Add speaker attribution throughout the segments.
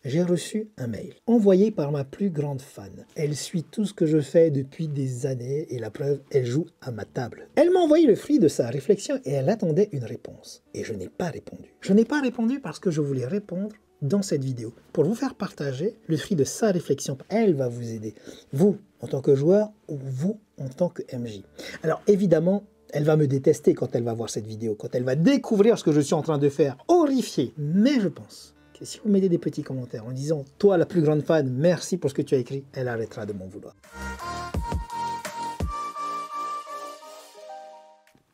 Speaker 1: j'ai reçu un mail envoyé par ma plus grande fan. Elle suit tout ce que je fais depuis des années et la preuve, elle joue à ma table. Elle m'a envoyé le fruit de sa réflexion et elle attendait une réponse. Et je n'ai pas répondu. Je n'ai pas répondu parce que je voulais répondre dans cette vidéo pour vous faire partager le fruit de sa réflexion. Elle va vous aider, vous en tant que joueur ou vous en tant que MJ. Alors évidemment, elle va me détester quand elle va voir cette vidéo, quand elle va découvrir ce que je suis en train de faire, horrifiée. Mais je pense que si vous mettez des petits commentaires en disant « Toi, la plus grande fan, merci pour ce que tu as écrit », elle arrêtera de m'en vouloir.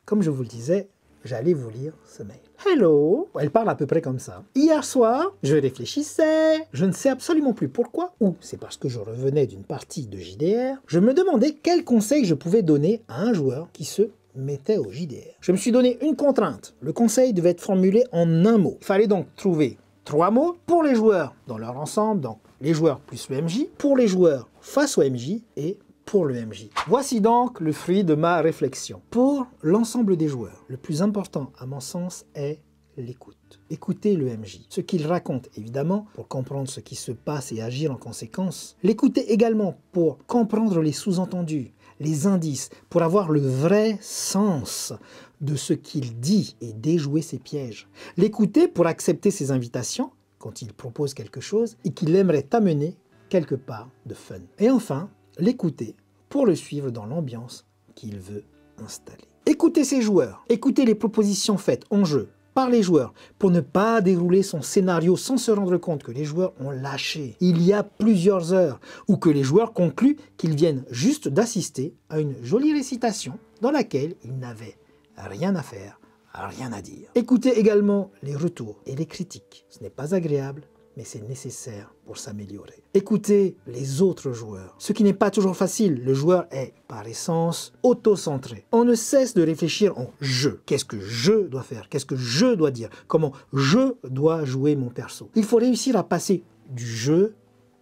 Speaker 1: Comme je vous le disais, j'allais vous lire ce mail. Hello, elle parle à peu près comme ça. Hier soir, je réfléchissais, je ne sais absolument plus pourquoi, ou c'est parce que je revenais d'une partie de JDR, je me demandais quels conseils je pouvais donner à un joueur qui se mettait au JDR. Je me suis donné une contrainte. Le conseil devait être formulé en un mot. Il fallait donc trouver 3 mots pour les joueurs dans leur ensemble, donc les joueurs plus le MJ, pour les joueurs face au MJ et pour le MJ. Voici donc le fruit de ma réflexion. Pour l'ensemble des joueurs, le plus important à mon sens est l'écoute. Écoutez le MJ, ce qu'il raconte évidemment pour comprendre ce qui se passe et agir en conséquence. L'écouter également pour comprendre les sous-entendus, les indices, pour avoir le vrai sens de ce qu'il dit et déjouer ses pièges. L'écouter pour accepter ses invitations quand il propose quelque chose et qu'il aimerait t'amener quelque part de fun. Et enfin, l'écouter pour le suivre dans l'ambiance qu'il veut installer. Écoutez ses joueurs, écoutez les propositions faites en jeu par les joueurs pour ne pas dérouler son scénario sans se rendre compte que les joueurs ont lâché il y a plusieurs heures ou que les joueurs concluent qu'ils viennent juste d'assister à une jolie récitation dans laquelle ils n'avaient rien à faire, rien à dire. Écoutez également les retours et les critiques. Ce n'est pas agréable, mais c'est nécessaire pour s'améliorer. Écoutez les autres joueurs. Ce qui n'est pas toujours facile, le joueur est, par essence, auto-centré. On ne cesse de réfléchir en « je ». Qu'est-ce que je dois faire? Qu'est-ce que je dois dire? Comment je dois jouer mon perso? Il faut réussir à passer du « je »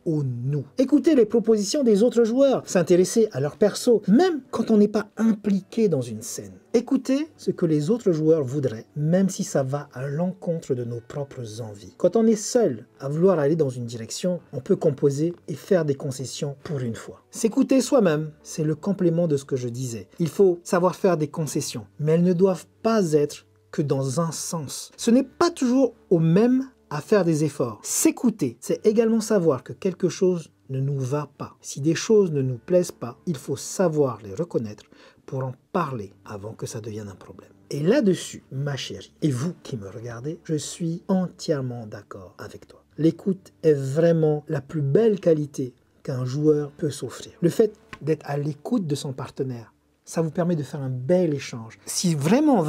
Speaker 1: au nous. Écoutez les propositions des autres joueurs, s'intéresser à leur perso, même quand on n'est pas impliqué dans une scène. Écoutez ce que les autres joueurs voudraient, même si ça va à l'encontre de nos propres envies. Quand on est seul à vouloir aller dans une direction, on peut composer et faire des concessions pour une fois. S'écouter soi-même, c'est le complément de ce que je disais. Il faut savoir faire des concessions, mais elles ne doivent pas être que dans un sens. Ce n'est pas toujours au même à faire des efforts. S'écouter, c'est également savoir que quelque chose ne nous va pas. Si des choses ne nous plaisent pas, il faut savoir les reconnaître pour en parler avant que ça devienne un problème. Et là-dessus, ma chérie, et vous qui me regardez, je suis entièrement d'accord avec toi. L'écoute est vraiment la plus belle qualité qu'un joueur peut s'offrir. Le fait d'être à l'écoute de son partenaire, ça vous permet de faire un bel échange. Si vraiment,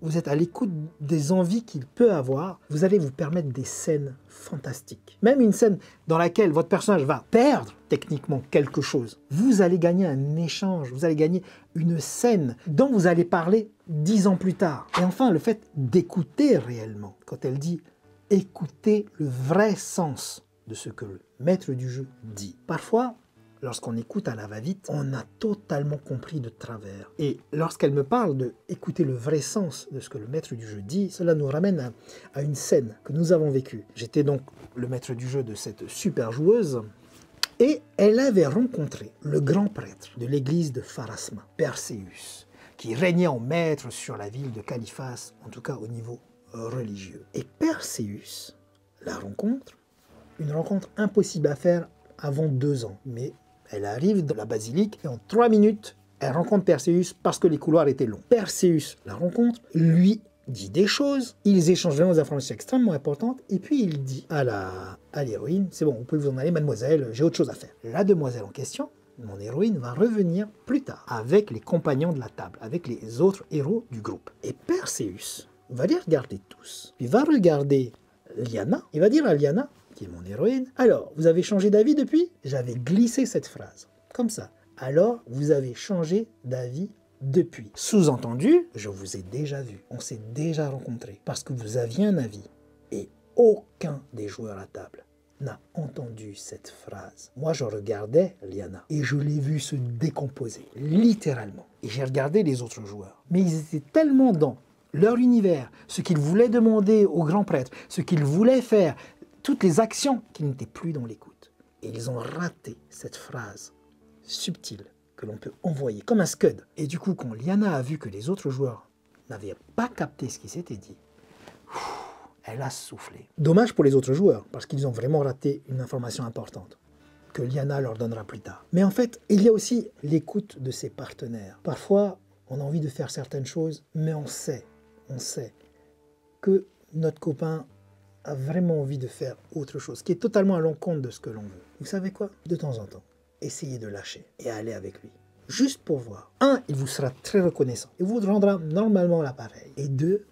Speaker 1: vous êtes à l'écoute des envies qu'il peut avoir, vous allez vous permettre des scènes fantastiques. Même une scène dans laquelle votre personnage va perdre techniquement quelque chose. Vous allez gagner un échange, vous allez gagner une scène dont vous allez parler 10 ans plus tard. Et enfin, le fait d'écouter réellement. Quand elle dit « écoutez le vrai sens de ce que le maître du jeu dit ». Parfois, lorsqu'on écoute à la va-vite, on a totalement compris de travers. Et lorsqu'elle me parle de écouter le vrai sens de ce que le maître du jeu dit, cela nous ramène à une scène que nous avons vécue. J'étais donc le maître du jeu de cette super joueuse, et elle avait rencontré le grand prêtre de l'église de Pharasma, Perséus, qui régnait en maître sur la ville de Caliphas, en tout cas au niveau religieux. Et Perséus la rencontre, une rencontre impossible à faire avant 2 ans, mais elle arrive dans la basilique et en 3 minutes, elle rencontre Perséus parce que les couloirs étaient longs. Perséus la rencontre, lui dit des choses, ils échangent vraiment des informations extrêmement importantes, et puis il dit à l'héroïne, c'est bon, vous pouvez vous en aller mademoiselle, j'ai autre chose à faire. La demoiselle en question, mon héroïne, va revenir plus tard avec les compagnons de la table, avec les autres héros du groupe. Et Perséus va les regarder tous. Il va regarder Liana, il va dire à Liana, qui est mon héroïne, alors, vous avez changé d'avis depuis? J'avais glissé cette phrase, comme ça. Alors, vous avez changé d'avis depuis. Sous-entendu, je vous ai déjà vu, on s'est déjà rencontrés, parce que vous aviez un avis, et aucun des joueurs à table n'a entendu cette phrase. Moi, je regardais Liana, et je l'ai vu se décomposer, littéralement. Et j'ai regardé les autres joueurs, mais ils étaient tellement dans leur univers, ce qu'ils voulaient demander au grand prêtre, ce qu'ils voulaient faire, toutes les actions qui n'étaient plus dans l'écoute. Et ils ont raté cette phrase subtile que l'on peut envoyer comme un scud. Et du coup, quand Liana a vu que les autres joueurs n'avaient pas capté ce qui s'était dit, elle a soufflé. Dommage pour les autres joueurs, parce qu'ils ont vraiment raté une information importante, que Liana leur donnera plus tard. Mais en fait, il y a aussi l'écoute de ses partenaires. Parfois, on a envie de faire certaines choses, mais on sait que notre copain a vraiment envie de faire autre chose, qui est totalement à l'encontre de ce que l'on veut. Vous savez quoi? De temps en temps, essayez de lâcher et aller avec lui. Juste pour voir. 1, il vous sera très reconnaissant. Il vous rendra normalement l'appareil. Et 2,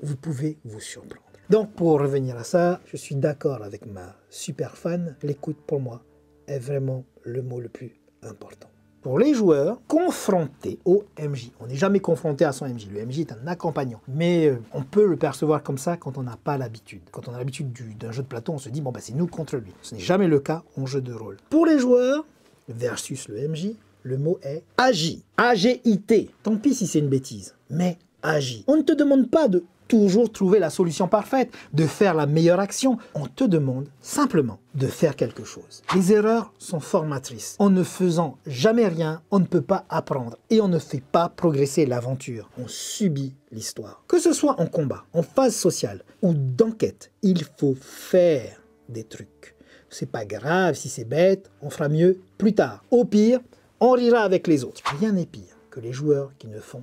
Speaker 1: vous pouvez vous surprendre. Donc, pour revenir à ça, je suis d'accord avec ma super fan. L'écoute, pour moi, est vraiment le mot le plus important. Pour les joueurs confrontés au MJ, on n'est jamais confronté à son MJ. Le MJ est un accompagnant. Mais on peut le percevoir comme ça quand on n'a pas l'habitude. Quand on a l'habitude d'un jeu de plateau, on se dit, bon, bah, c'est nous contre lui. Ce n'est jamais le cas en jeu de rôle. Pour les joueurs versus le MJ, le mot est agit. A-G-I-T. Tant pis si c'est une bêtise, mais agit. On ne te demande pas de toujours trouver la solution parfaite, de faire la meilleure action. On te demande simplement de faire quelque chose. Les erreurs sont formatrices. En ne faisant jamais rien, on ne peut pas apprendre et on ne fait pas progresser l'aventure. On subit l'histoire. Que ce soit en combat, en phase sociale ou d'enquête, il faut faire des trucs. C'est pas grave si c'est bête, on fera mieux plus tard. Au pire, on rira avec les autres. Rien n'est pire que les joueurs qui ne font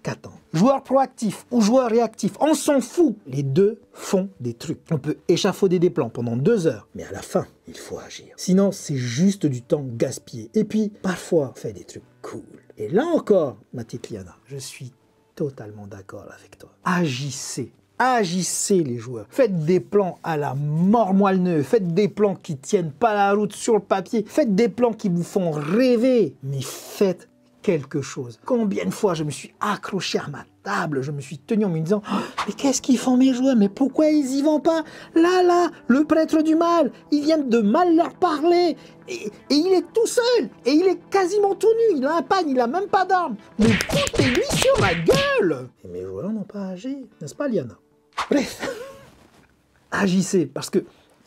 Speaker 1: qu'attendre. Joueur proactif ou joueur réactif, on s'en fout. Les deux font des trucs. On peut échafauder des plans pendant 2 heures, mais à la fin, il faut agir. Sinon, c'est juste du temps gaspillé. Et puis, parfois, on fait des trucs cool. Et là encore, ma petite Liana, je suis totalement d'accord avec toi. Agissez. Agissez les joueurs. Faites des plans à la mort moelle-neuve. Faites des plans qui tiennent pas la route sur le papier. Faites des plans qui vous font rêver. Mais faites quelque chose. Combien de fois je me suis accroché à ma table, je me suis tenu en me disant oh, mais qu'est-ce qu'ils font mes joueurs? Mais pourquoi ils y vont pas? Là, le prêtre du mal, il vient de mal leur parler. Et il est tout seul. Et il est quasiment tout nu. Il a un pagne, il a même pas d'arme. Mais foutez-lui sur la gueule. Et mes joueurs n'ont pas agi, n'est-ce pas Liana? Bref, agissez, parce que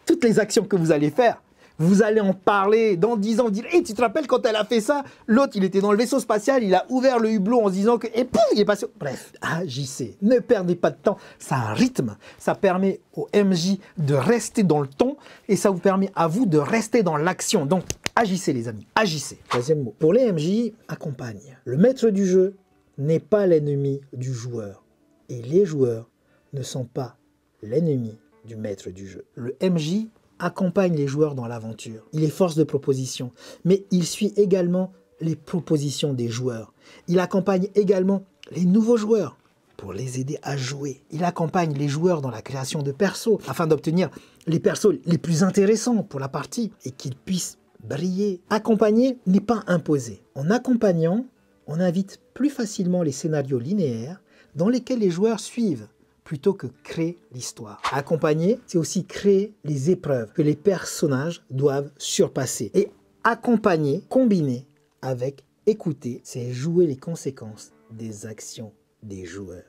Speaker 1: toutes les actions que vous allez faire, vous allez en parler dans 10 ans, dire hey, tu te rappelles quand elle a fait ça? L'autre, il était dans le vaisseau spatial, il a ouvert le hublot en se disant que... Et pouf, il est passé... Bref, agissez. Ne perdez pas de temps. Ça a un rythme. Ça permet au MJ de rester dans le ton et ça vous permet à vous de rester dans l'action. Donc, agissez les amis, agissez. Troisième mot. Pour les MJ, accompagne. Le maître du jeu n'est pas l'ennemi du joueur. Et les joueurs ne sont pas l'ennemi du maître du jeu. Le MJ accompagne les joueurs dans l'aventure. Il est force de proposition, mais il suit également les propositions des joueurs. Il accompagne également les nouveaux joueurs pour les aider à jouer. Il accompagne les joueurs dans la création de persos afin d'obtenir les persos les plus intéressants pour la partie et qu'ils puissent briller. Accompagner n'est pas imposer. En accompagnant, on invite plus facilement les scénarios linéaires dans lesquels les joueurs suivent plutôt que créer l'histoire. Accompagner, c'est aussi créer les épreuves que les personnages doivent surpasser. Et accompagner, combiner avec écouter, c'est jouer les conséquences des actions des joueurs.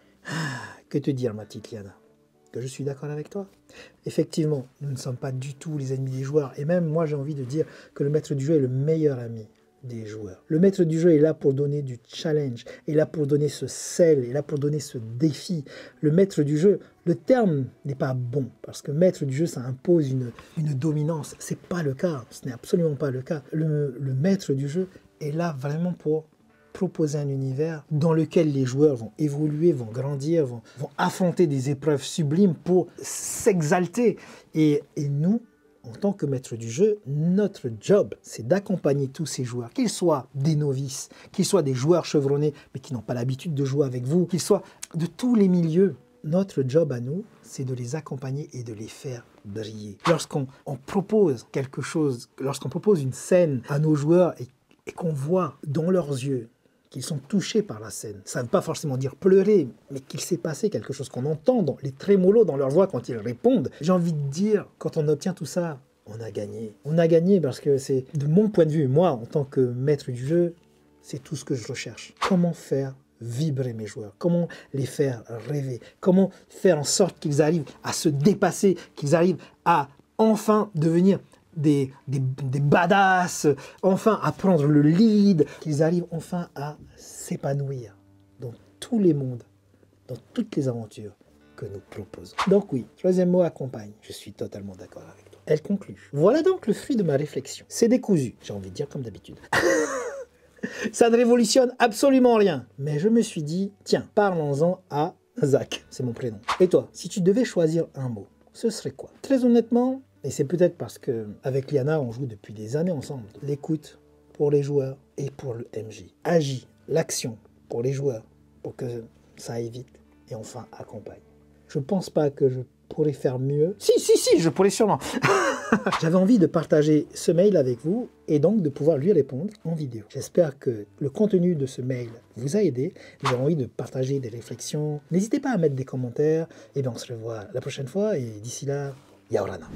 Speaker 1: Que te dire, ma petite Liana? Que je suis d'accord avec toi? Effectivement, nous ne sommes pas du tout les ennemis des joueurs. Et même moi, j'ai envie de dire que le maître du jeu est le meilleur ami des joueurs. Le maître du jeu est là pour donner du challenge, est là pour donner ce sel, est là pour donner ce défi. Le maître du jeu, le terme n'est pas bon, parce que maître du jeu, ça impose une dominance. C'est pas le cas, ce n'est absolument pas le cas. Le maître du jeu est là vraiment pour proposer un univers dans lequel les joueurs vont évoluer, vont grandir, vont affronter des épreuves sublimes pour s'exalter. Et nous, en tant que maître du jeu, notre job, c'est d'accompagner tous ces joueurs, qu'ils soient des novices, qu'ils soient des joueurs chevronnés, mais qui n'ont pas l'habitude de jouer avec vous, qu'ils soient de tous les milieux. Notre job à nous, c'est de les accompagner et de les faire briller. Lorsqu'on propose quelque chose, lorsqu'on propose une scène à nos joueurs et qu'on voit dans leurs yeux qu'ils sont touchés par la scène. Ça ne veut pas forcément dire pleurer, mais qu'il s'est passé quelque chose, qu'on entend dans les trémolos dans leur voix quand ils répondent. J'ai envie de dire, quand on obtient tout ça, on a gagné. On a gagné parce que c'est, de mon point de vue, moi, en tant que maître du jeu, c'est tout ce que je recherche. Comment faire vibrer mes joueurs? Comment les faire rêver? Comment faire en sorte qu'ils arrivent à se dépasser, qu'ils arrivent à enfin devenir des badass, enfin à prendre le lead, qu'ils arrivent enfin à s'épanouir dans tous les mondes, dans toutes les aventures que nous proposons. Donc oui, troisième mot, accompagne. Je suis totalement d'accord avec toi. Elle conclut. Voilà donc le fruit de ma réflexion. C'est décousu, j'ai envie de dire comme d'habitude. Ça ne révolutionne absolument rien. Mais je me suis dit, tiens, parlons-en à Zach. C'est mon prénom. Et toi, si tu devais choisir un mot, ce serait quoi? Très honnêtement, et c'est peut-être parce que avec Liana, on joue depuis des années ensemble, l'écoute pour les joueurs et pour le MJ. Agis, l'action pour les joueurs, pour que ça aille vite. Et enfin, accompagne. Je pense pas que je pourrais faire mieux. Si, je pourrais sûrement. J'avais envie de partager ce mail avec vous et donc de pouvoir lui répondre en vidéo. J'espère que le contenu de ce mail vous a aidé. J'ai envie de partager des réflexions. N'hésitez pas à mettre des commentaires. Et bien on se revoit la prochaine fois et d'ici là, Yaorana.